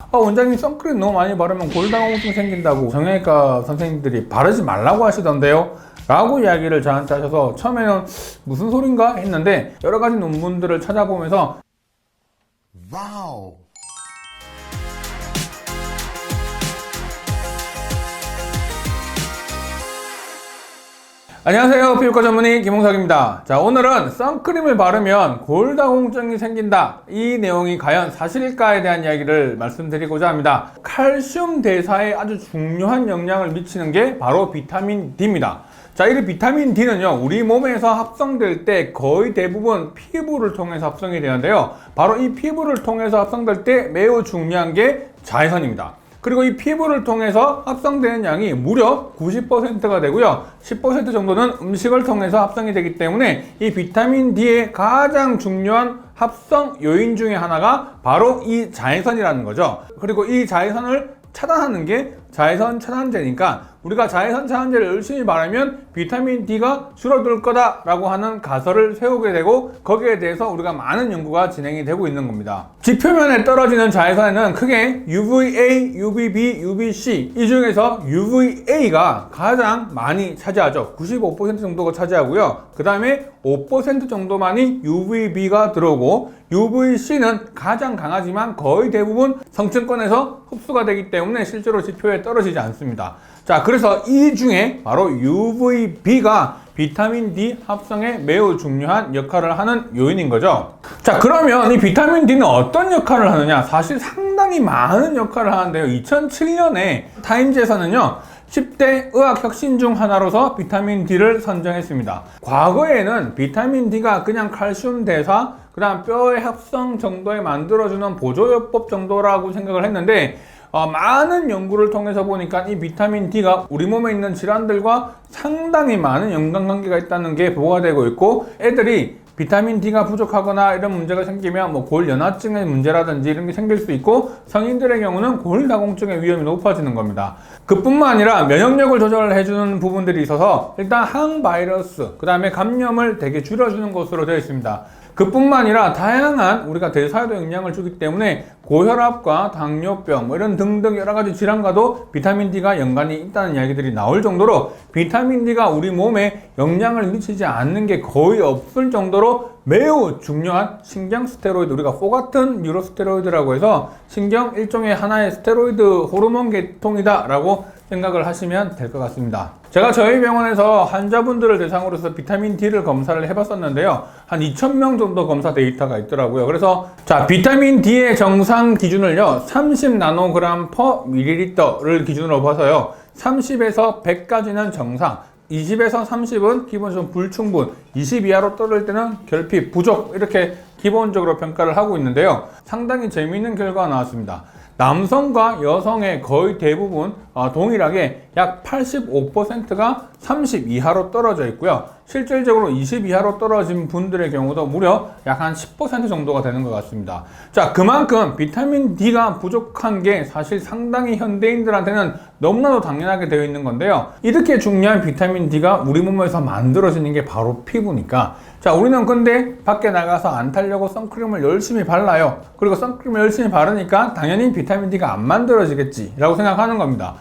원장님 선크림 너무 많이 바르면 골다공증 생긴다고 정형외과 선생님들이 바르지 말라고 하시던데요? 라고 이야기를 저한테 하셔서 처음에는 무슨 소린가 했는데 여러 가지 논문들을 찾아보면서 와우. 안녕하세요, 피부과 전문의 김홍석입니다. 자, 오늘은 선크림을 바르면 골다공증이 생긴다, 이 내용이 과연 사실일까에 대한 이야기를 말씀드리고자 합니다. 칼슘 대사에 아주 중요한 영향을 미치는 게 바로 비타민 D입니다. 자, 이 비타민 D는요, 우리 몸에서 합성될 때 거의 대부분 피부를 통해서 합성이 되는데요, 바로 이 피부를 통해서 합성될 때 매우 중요한 게 자외선입니다. 그리고 이 피부를 통해서 합성되는 양이 무려 90%가 되고요, 10% 정도는 음식을 통해서 합성이 되기 때문에 이 비타민 D의 가장 중요한 합성 요인 중에 하나가 바로 이 자외선이라는 거죠. 그리고 이 자외선을 차단하는 게 자외선 차단제니까 우리가 자외선 차단제를 열심히 바르면 비타민 D가 줄어들 거다라고 하는 가설을 세우게 되고, 거기에 대해서 우리가 많은 연구가 진행이 되고 있는 겁니다. 지표면에 떨어지는 자외선에는 크게 UVA, UVB, UVC 이 중에서 UVA가 가장 많이 차지하죠. 95% 정도가 차지하고요. 그 다음에 5% 정도만이 UVB가 들어오고, UVC는 가장 강하지만 거의 대부분 성층권에서 흡수가 되기 때문에 실제로 지표에 떨어지지 않습니다. 자, 그래서 이 중에 바로 UVB가 비타민 D 합성에 매우 중요한 역할을 하는 요인인 거죠. 자, 그러면 이 비타민 D는 어떤 역할을 하느냐? 사실 상당히 많은 역할을 하는데요. 2007년에 타임즈에서는요, 10대 의학 혁신 중 하나로서 비타민 D를 선정했습니다. 과거에는 비타민 D가 그냥 칼슘 대사, 그 다음 뼈의 합성 정도에 만들어주는 보조요법 정도라고 생각을 했는데, 많은 연구를 통해서 보니까 이 비타민 D가 우리 몸에 있는 질환들과 상당히 많은 연관관계가 있다는 게 보고가 되고 있고, 애들이 비타민 D가 부족하거나 이런 문제가 생기면 골연화증의 문제라든지 이런 게 생길 수 있고, 성인들의 경우는 골다공증의 위험이 높아지는 겁니다. 그뿐만 아니라 면역력을 조절해주는 부분들이 있어서 일단 항바이러스, 그 다음에 감염을 되게 줄여주는 것으로 되어 있습니다. 그뿐만 아니라 다양한 우리가 대사에도 영향을 주기 때문에 고혈압과 당뇨병 이런 등등 여러 가지 질환과도 비타민 D가 연관이 있다는 이야기들이 나올 정도로 비타민 D가 우리 몸에 영향을 미치지 않는 게 거의 없을 정도로 매우 중요한 신경 스테로이드, 우리가 4 같은 뉴로스테로이드라고 해서 신경 일종의 하나의 스테로이드 호르몬 계통이다 라고 생각을 하시면 될 것 같습니다. 제가 저희 병원에서 환자분들을 대상으로 해서 비타민 D를 검사를 해봤었는데요, 한 2,000명 정도 검사 데이터가 있더라고요. 그래서 자, 비타민 D의 정상 기준을요, 30나노그램 퍼 밀리리터를 기준으로 봐서요, 30에서 100까지는 정상, 20에서 30은 기본적으로 불충분, 20 이하로 떨어질 때는 결핍, 부족, 이렇게 기본적으로 평가를 하고 있는데요, 상당히 재미있는 결과가 나왔습니다. 남성과 여성의 거의 대부분 동일하게 약 85%가 30 이하로 떨어져 있고요, 실질적으로 20 이하로 떨어진 분들의 경우도 무려 약 한 10% 정도가 되는 것 같습니다. 자, 그만큼 비타민 D가 부족한 게 사실 상당히 현대인들한테는 너무나도 당연하게 되어 있는 건데요, 이렇게 중요한 비타민 D가 우리 몸에서 만들어지는 게 바로 피부니까, 자, 우리는 근데 밖에 나가서 안 타려고 선크림을 열심히 발라요. 그리고 선크림을 열심히 바르니까 당연히 비타민 D가 안 만들어지겠지 라고 생각하는 겁니다.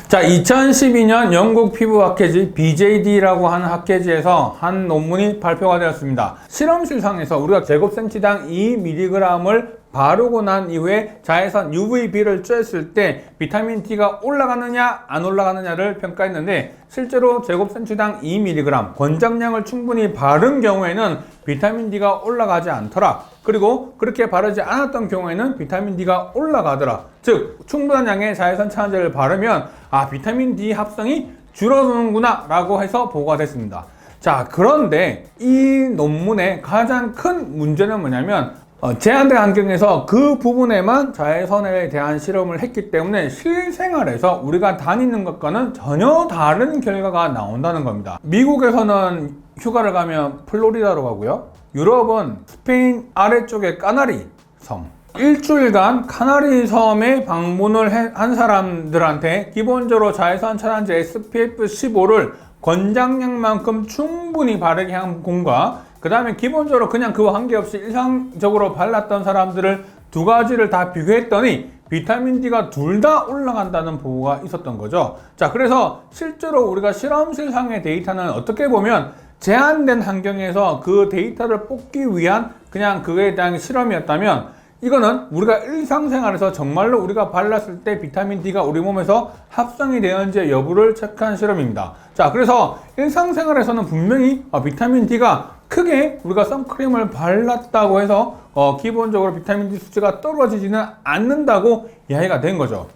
자, 2012년 영국 피부학회지 BJD라고 하는 학회지에서 한 논문이 발표가 되었습니다. 실험실상에서 우리가 제곱센치당 2mg을 바르고 난 이후에 자외선 UVB를 쬐었을 때 비타민 D가 올라가느냐 안 올라가느냐를 평가했는데, 실제로 제곱센치당 2mg 권장량을 충분히 바른 경우에는 비타민 D가 올라가지 않더라. 그리고 그렇게 바르지 않았던 경우에는 비타민 D가 올라가더라. 즉, 충분한 양의 자외선 차단제를 바르면 비타민 D 합성이 줄어드는구나 라고 해서 보고가 됐습니다. 자, 그런데 이 논문의 가장 큰 문제는 뭐냐면, 제한된 환경에서 그 부분에만 자외선에 대한 실험을 했기 때문에 실생활에서 우리가 다니는 것과는 전혀 다른 결과가 나온다는 겁니다. 미국에서는 휴가를 가면 플로리다로 가고요, 유럽은 스페인 아래쪽의 까나리 섬, 일주일간 카나리 섬에 방문을 한 사람들한테 기본적으로 자외선 차단제 SPF 15를 권장량만큼 충분히 바르게 한 공과, 그 다음에 기본적으로 그냥 그와 관계없이 일상적으로 발랐던 사람들을 두 가지를 다 비교했더니 비타민 D가 둘 다 올라간다는 보고가 있었던 거죠. 자, 그래서 실제로 우리가 실험실상의 데이터는 어떻게 보면 제한된 환경에서 그 데이터를 뽑기 위한 그냥 그거에 대한 실험이었다면, 이거는 우리가 일상생활에서 정말로 우리가 발랐을 때 비타민 D가 우리 몸에서 합성이 되었는지 여부를 체크한 실험입니다. 자, 그래서 일상생활에서는 분명히 비타민 D가 크게 우리가 선크림을 발랐다고 해서 기본적으로 비타민 D 수치가 떨어지지는 않는다고 이야기가 된 거죠.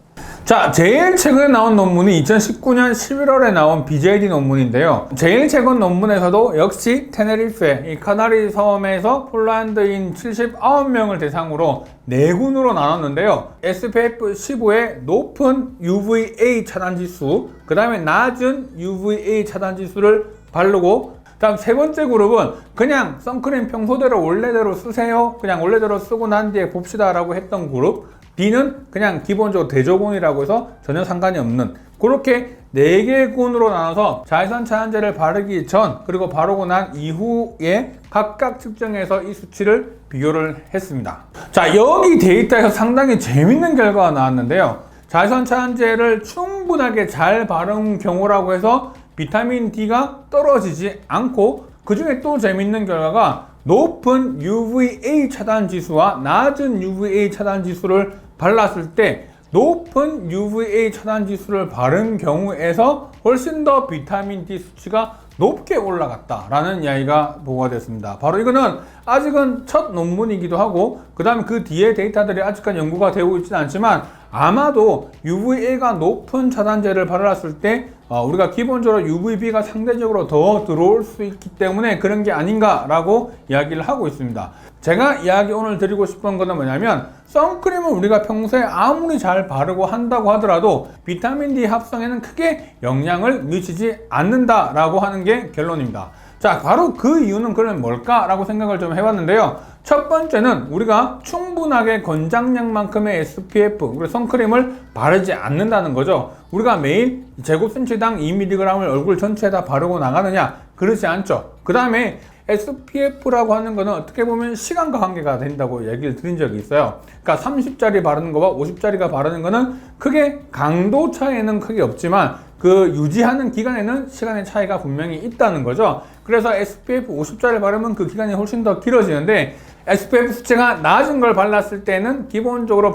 자, 제일 최근에 나온 논문이 2019년 11월에 나온 BJD 논문인데요. 제일 최근 논문에서도 역시 테네리페, 이 카나리 섬에서 폴란드인 79명을 대상으로 4군으로 나눴는데요. SPF 15의 높은 UVA 차단 지수, 그 다음에 낮은 UVA 차단 지수를 바르고, 다음 세 번째 그룹은 그냥 선크림 평소대로 원래대로 쓰세요, 그냥 원래대로 쓰고 난 뒤에 봅시다 라고 했던 그룹, B는 그냥 기본적으로 대조군이라고 해서 전혀 상관이 없는, 그렇게 4개 군으로 나눠서 자외선 차단제를 바르기 전 그리고 바르고 난 이후에 각각 측정해서 이 수치를 비교를 했습니다. 자, 여기 데이터에서 상당히 재밌는 결과가 나왔는데요. 자외선 차단제를 충분하게 잘 바른 경우라고 해서 비타민 D가 떨어지지 않고, 그 중에 또 재밌는 결과가 높은 UVA 차단 지수와 낮은 UVA 차단 지수를 발랐을 때 높은 UVA 차단 지수를 바른 경우에서 훨씬 더 비타민 D 수치가 높게 올라갔다라는 이야기가 보고가 됐습니다. 바로 이거는 아직은 첫 논문이기도 하고, 그 다음에 그 뒤에 데이터들이 아직까지 연구가 되고 있지는 않지만, 아마도 UVA가 높은 차단제를 발랐을 때 우리가 기본적으로 UVB가 상대적으로 더 들어올 수 있기 때문에 그런 게 아닌가라고 이야기를 하고 있습니다. 제가 이야기 오늘 드리고 싶은 거는 뭐냐면, 선크림을 우리가 평소에 아무리 잘 바르고 한다고 하더라도 비타민 D 합성에는 크게 영향을 미치지 않는다라고 하는 게 결론입니다. 자, 바로 그 이유는 그러면 뭘까라고 생각을 좀 해봤는데요. 첫 번째는 우리가 충분하게 권장량만큼의 SPF, 우리 선크림을 바르지 않는다는 거죠. 우리가 매일 제곱센치당 2mg을 얼굴 전체에다 바르고 나가느냐? 그렇지 않죠. 그 다음에 SPF라고 하는 거는 어떻게 보면 시간과 관계가 된다고 얘기를 드린 적이 있어요. 그러니까 30짜리 바르는 거와 50짜리가 바르는 거는 크게 강도 차이는 크게 없지만 그 유지하는 기간에는 시간의 차이가 분명히 있다는 거죠. 그래서 SPF 50짜리 바르면 그 기간이 훨씬 더 길어지는데, SPF 수치가 낮은 걸 발랐을 때는 기본적으로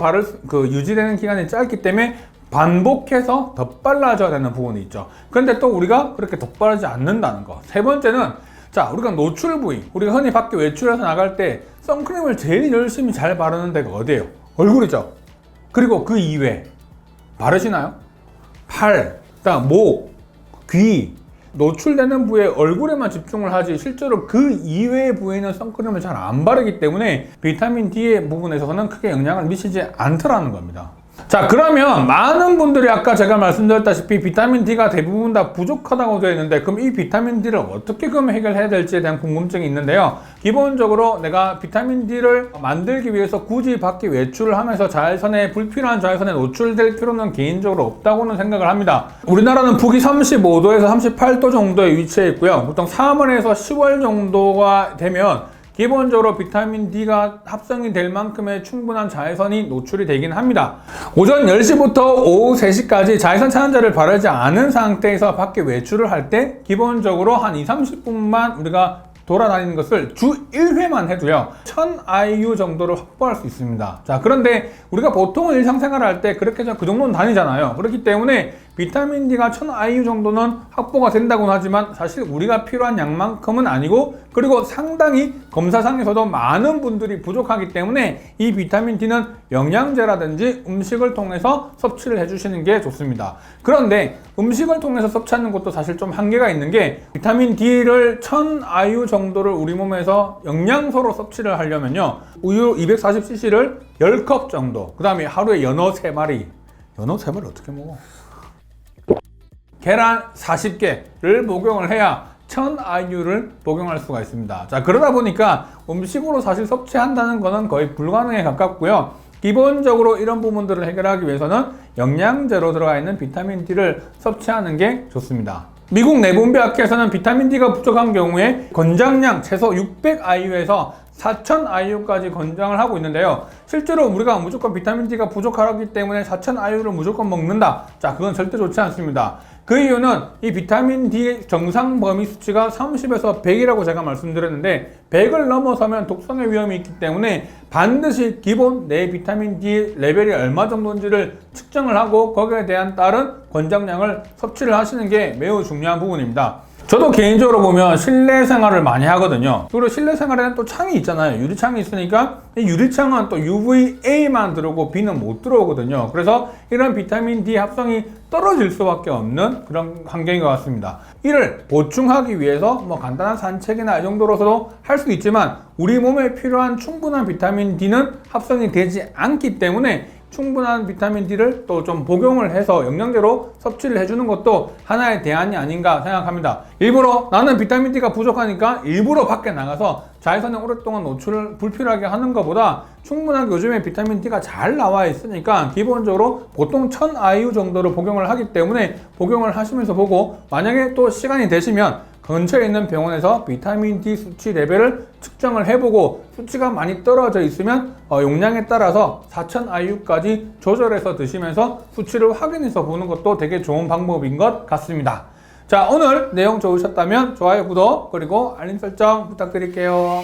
유지되는 기간이 짧기 때문에 반복해서 덧발라줘야 되는 부분이 있죠. 그런데 또 우리가 그렇게 덧바르지 않는다는 거. 세 번째는, 자, 우리가 노출 부위, 우리가 흔히 밖에 외출해서 나갈 때 선크림을 제일 열심히 잘 바르는 데가 어디예요? 얼굴이죠. 그리고 그 이외에 바르시나요? 팔, 그다음 목, 귀, 노출되는 부위에 얼굴에만 집중을 하지 실제로 그 이외의 부위에는 선크림을 잘 안 바르기 때문에 비타민 D의 부분에서는 크게 영향을 미치지 않더라는 겁니다. 자, 그러면 많은 분들이 아까 제가 말씀드렸다시피 비타민 D가 대부분 다 부족하다고 되어 있는데, 그럼 이 비타민 D를 어떻게 그럼 해결해야 될지에 대한 궁금증이 있는데요. 기본적으로 내가 비타민 D를 만들기 위해서 굳이 밖에 외출을 하면서 불필요한 자외선에 노출될 필요는 개인적으로 없다고는 생각을 합니다. 우리나라는 북위 35도에서 38도 정도에 위치해 있고요. 보통 3월에서 10월 정도가 되면 기본적으로 비타민 D가 합성이 될 만큼의 충분한 자외선이 노출이 되긴 합니다. 오전 10시부터 오후 3시까지 자외선 차단제를 바르지 않은 상태에서 밖에 외출을 할 때 기본적으로 한 20-30분만 우리가 돌아다니는 것을 주 1회만 해도요 1000IU 정도를 확보할 수 있습니다. 자, 그런데 우리가 보통은 일상생활을 할 때 그렇게 그 정도는 다니잖아요. 그렇기 때문에 비타민 D가 1000IU 정도는 확보가 된다고는 하지만 사실 우리가 필요한 양만큼은 아니고, 그리고 상당히 검사상에서도 많은 분들이 부족하기 때문에 이 비타민 D는 영양제라든지 음식을 통해서 섭취를 해주시는 게 좋습니다. 그런데 음식을 통해서 섭취하는 것도 사실 좀 한계가 있는 게, 비타민 D를 1000IU 정도를 우리 몸에서 영양소로 섭취를 하려면요, 우유 240cc를 10컵 정도, 그 다음에 하루에 연어 3마리, 연어 3마리 어떻게 먹어? 계란 40개를 복용을 해야 1000IU를 복용할 수가 있습니다. 자, 그러다 보니까 음식으로 사실 섭취한다는 것은 거의 불가능에 가깝고요. 기본적으로 이런 부분들을 해결하기 위해서는 영양제로 들어가 있는 비타민 D를 섭취하는 게 좋습니다. 미국 내분비학회에서는 비타민 D가 부족한 경우에 권장량 최소 600IU에서 4000 IU까지 권장을 하고 있는데요. 실제로 우리가 무조건 비타민 D가 부족하기 때문에 4000 IU를 무조건 먹는다. 자, 그건 절대 좋지 않습니다. 그 이유는 이 비타민 D 정상 범위 수치가 30에서 100이라고 제가 말씀드렸는데 100을 넘어서면 독성의 위험이 있기 때문에 반드시 기본 내 비타민 D 레벨이 얼마 정도인지를 측정을 하고 거기에 대한 따른 권장량을 섭취를 하시는 게 매우 중요한 부분입니다. 저도 개인적으로 보면 실내 생활을 많이 하거든요. 그리고 실내 생활에는 또 창이 있잖아요. 유리창이 있으니까 이 유리창은 또 UVA만 들어오고 B는 못 들어오거든요. 그래서 이런 비타민 D 합성이 떨어질 수밖에 없는 그런 환경인 것 같습니다. 이를 보충하기 위해서 뭐 간단한 산책이나 이 정도로서도 할 수 있지만 우리 몸에 필요한 충분한 비타민 D는 합성이 되지 않기 때문에 충분한 비타민 D를 또 좀 복용을 해서 영양제로 섭취를 해주는 것도 하나의 대안이 아닌가 생각합니다. 일부러 나는 비타민 D가 부족하니까 일부러 밖에 나가서 자외선에 오랫동안 노출을 불필요하게 하는 것보다 충분하게 요즘에 비타민 D가 잘 나와 있으니까 기본적으로 보통 1000 IU 정도로 복용을 하기 때문에 복용을 하시면서 보고 만약에 또 시간이 되시면 근처에 있는 병원에서 비타민 D 수치 레벨을 측정을 해보고 수치가 많이 떨어져 있으면 용량에 따라서 4000 IU까지 조절해서 드시면서 수치를 확인해서 보는 것도 되게 좋은 방법인 것 같습니다. 자, 오늘 내용 좋으셨다면 좋아요, 구독, 그리고 알림 설정 부탁드릴게요.